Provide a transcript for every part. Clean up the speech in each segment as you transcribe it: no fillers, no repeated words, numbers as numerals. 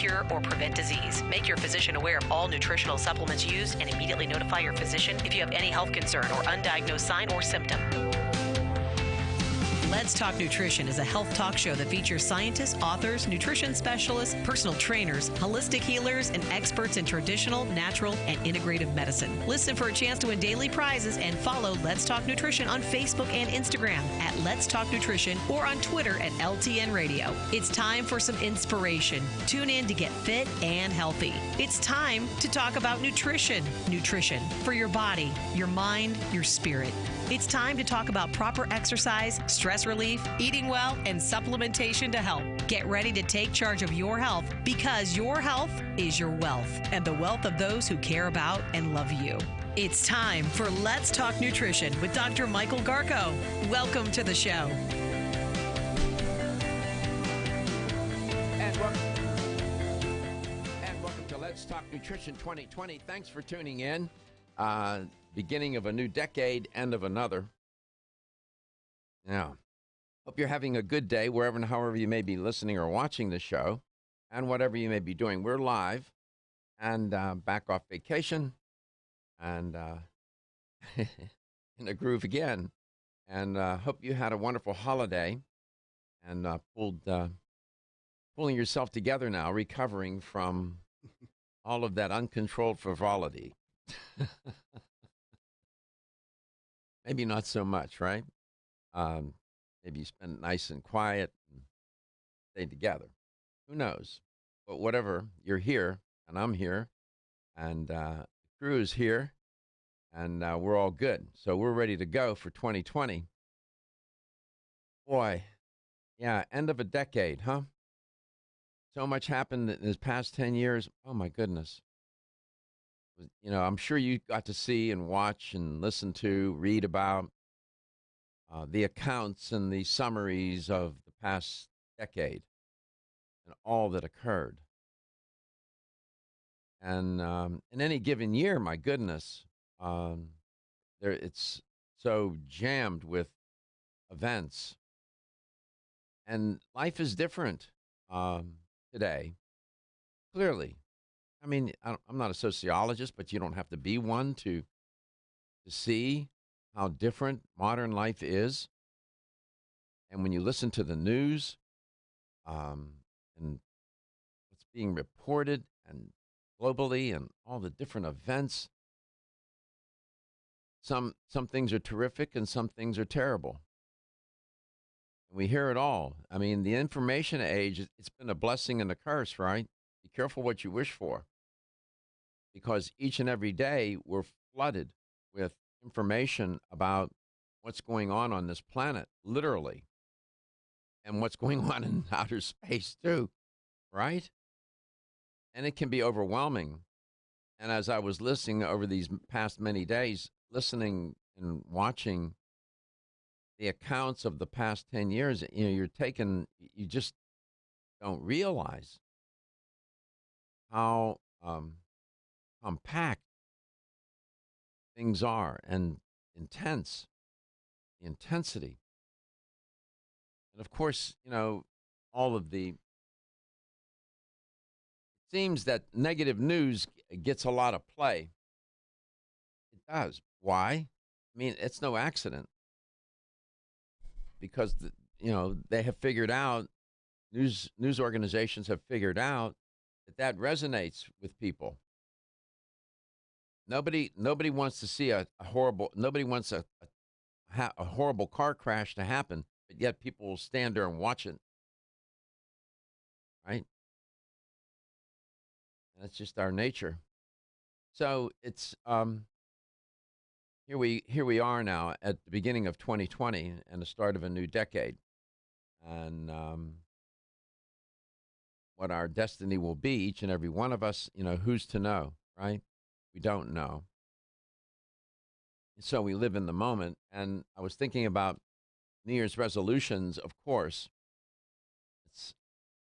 cure, or prevent disease. Make your physician aware of all nutritional supplements used and immediately notify your physician if you have any health concern or undiagnosed sign or symptom. Let's Talk Nutrition is a health talk show that features scientists, authors, nutrition specialists, personal trainers, holistic healers, and experts in traditional, natural, and integrative medicine. Listen for a chance to win daily prizes and follow Let's Talk Nutrition on Facebook and Instagram at Let's Talk Nutrition or on Twitter at LTN Radio. It's time for some inspiration. Tune in to get fit and healthy. It's time to talk about nutrition. Nutrition for your body, your mind, your spirit. It's time to talk about proper exercise, stress relief, eating well, and supplementation to help. Get ready to take charge of your health because your health is your wealth and the wealth of those who care about and love you. It's time for Let's Talk Nutrition with Dr. Michael Garko. Welcome to the show. And welcome to Let's Talk Nutrition 2020. Thanks for tuning in. Beginning of a new decade, end of another. Now, hope you're having a good day wherever and however you may be listening or watching the show, and whatever you may be doing. We're live and back off vacation and in the groove again. And hope you had a wonderful holiday and pulling yourself together now, recovering from all of that uncontrolled frivolity. Maybe not so much, right? Maybe you spend it nice and quiet and stay together. Who knows? But whatever, you're here, and I'm here, and the crew is here, and we're all good. So we're ready to go for 2020. Boy, yeah, end of a decade, huh? So much happened in this past 10 years. Oh, my goodness. You know, I'm sure you got to see and watch and listen to, read about the accounts and the summaries of the past decade and all that occurred. And in any given year, my goodness, it's so jammed with events. And life is different today, clearly. I mean, I'm not a sociologist, but you don't have to be one to see how different modern life is. And when you listen to the news and what's being reported and globally and all the different events, some things are terrific and some things are terrible. And we hear it all. I mean, the information age, it's been a blessing and a curse, right? Be careful what you wish for, because each and every day we're flooded with information about what's going on this planet, literally, and what's going on in outer space too, right? And it can be overwhelming. And as I was listening over these past many days, listening and watching the accounts of the past 10 years, you just don't realize how compact things are and intense, the intensity. And of course, all of it seems that negative news gets a lot of play. It does. Why? I mean, it's no accident, because they have figured out, news organizations have figured out that resonates with people. Nobody wants to see nobody wants a horrible car crash to happen, but yet people will stand there and watch it, right? And that's just our nature. So it's here we are now at the beginning of 2020 and the start of a new decade, and what our destiny will be, each and every one of us, who's to know, right? We don't know. So we live in the moment. And I was thinking about New Year's resolutions, of course.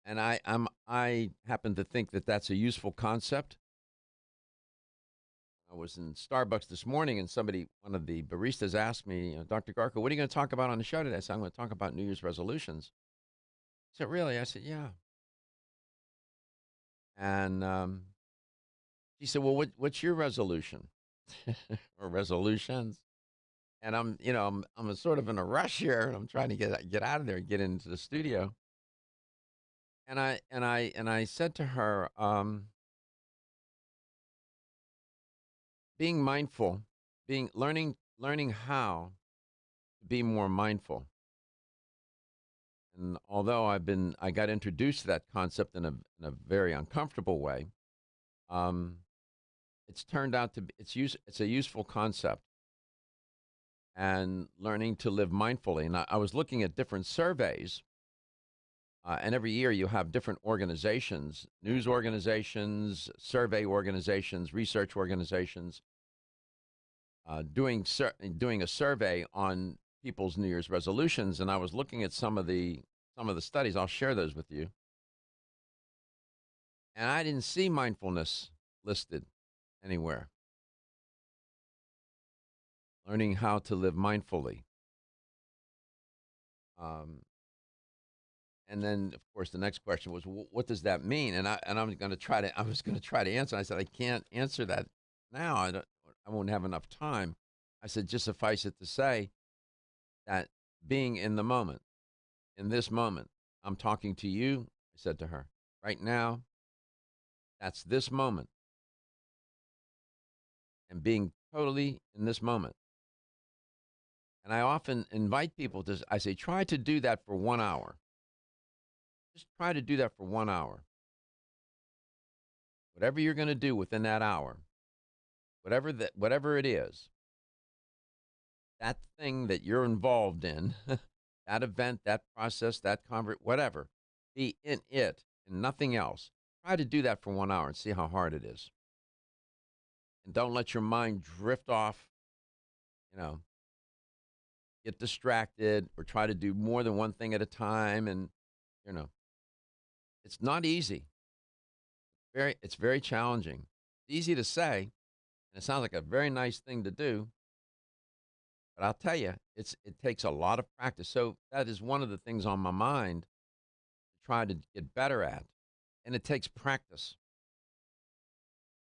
And I happen to think that that's a useful concept. I was in Starbucks this morning, and one of the baristas asked me, Dr. Garko, what are you going to talk about on the show today? I said, I'm going to talk about New Year's resolutions. He said, really? I said, yeah. And she said, "Well, what's your resolution or resolutions?" And I'm a sort of in a rush here, and I'm trying to get out of there and get into the studio. And I said to her, being mindful, being learning how to be more mindful. And although I got introduced to that concept in a very uncomfortable way, um, it's turned out to be it's a useful concept. And learning to live mindfully. And I was looking at different surveys, and every year you have different organizations, news organizations, survey organizations, research organizations, doing a survey on people's New Year's resolutions. And I was looking at some of the studies. I'll share those with you. And I didn't see mindfulness listed anywhere. Learning how to live mindfully. Um, and then, of course, the next question was, what does that mean? And I was going to try to answer. I said, I can't answer that now. I won't have enough time. I said, just suffice it to say that being in the moment, in this moment, I'm talking to you. I said to her, right now, that's this moment, and being totally in this moment. And I often invite people to, I say, try to do that for 1 hour. Just try to do that for 1 hour. Whatever you're going to do within that hour, whatever it is, that thing that you're involved in, that event, that process, that whatever, be in it and nothing else. Try to do that for 1 hour and see how hard it is. And don't let your mind drift off, you know, get distracted or try to do more than one thing at a time. And, you know, it's not easy. It's very challenging. It's easy to say, and it sounds like a very nice thing to do. But I'll tell you, it takes a lot of practice. So that is one of the things on my mind to try to get better at. And it takes practice.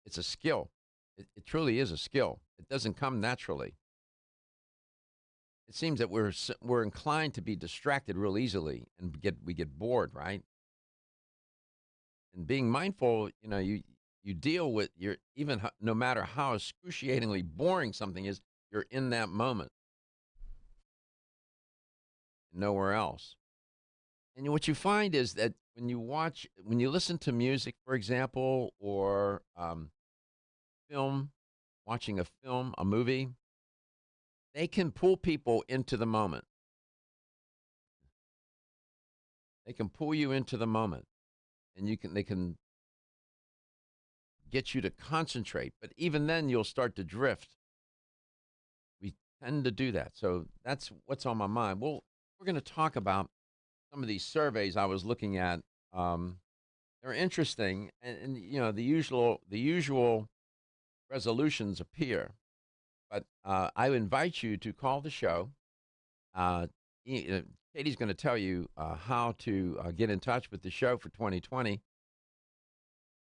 It's a skill. It truly is a skill. It doesn't come naturally. It seems that we're inclined to be distracted real easily and we get bored, right? And being mindful, you deal with your no matter how excruciatingly boring something is, you're in that moment, nowhere else. And what you find is that when you listen to music, for example, or film, watching a film, a movie, they can pull people into the moment. They can pull you into the moment, and they can get you to concentrate. But even then, you'll start to drift. We tend to do that. So that's what's on my mind. Well, we're going to talk about some of these surveys I was looking at. They're interesting, and the usual resolutions appear. But I invite you to call the show. Uh, Katie's going to tell you how to get in touch with the show for 2020,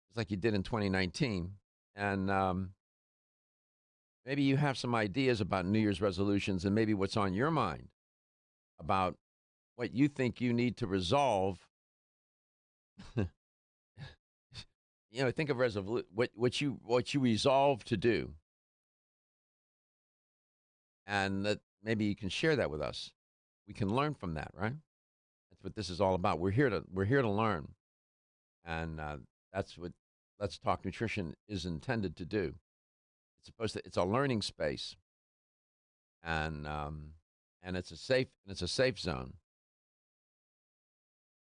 just like you did in 2019. And maybe you have some ideas about New Year's resolutions and maybe what's on your mind about what you think you need to resolve. Think of what you resolve to do, and that maybe you can share that with us. We can learn from that, right? That's what this is all about. We're here to learn, and that's what Let's Talk Nutrition is intended to do. It's a learning space, and it's a safe zone.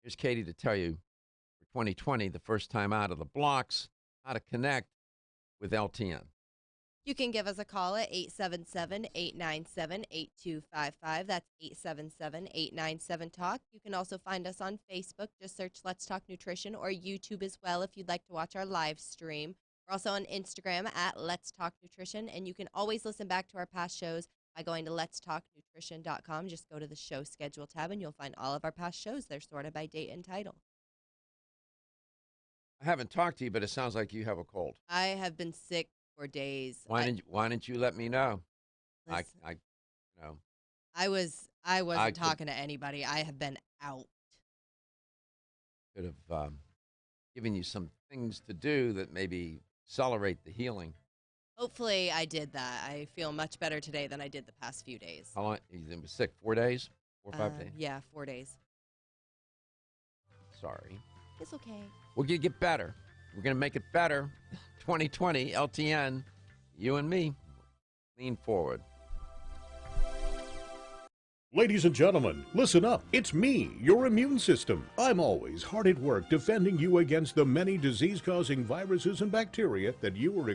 Here's Katie to tell you for 2020, the first time out of the blocks, how to connect with LTN. You can give us a call at 877-897-8255. That's 877-897-TALK. You can also find us on Facebook. Just search Let's Talk Nutrition, or YouTube as well if you'd like to watch our live stream. We're also on Instagram at Let's Talk Nutrition, and you can always listen back to our past shows by going to letstalknutrition.com. Just go to the show schedule tab, and you'll find all of our past shows. They're sorted by date and title. I haven't talked to you, but it sounds like you have a cold. I have been sick for days. Why didn't you let me know? Listen, I no. I wasn't I could- talking to anybody. I have been out. Could have given you some things to do that maybe accelerate the healing. Hopefully, I did that. I feel much better today than I did the past few days. How long? You was sick? 4 days? 4 or 5 days? Yeah, 4 days. Sorry. It's okay. We're going to get better. We're going to make it better. 2020, LTN, you and me. Lean forward. Ladies and gentlemen, listen up. It's me, your immune system. I'm always hard at work defending you against the many disease-causing viruses and bacteria that you are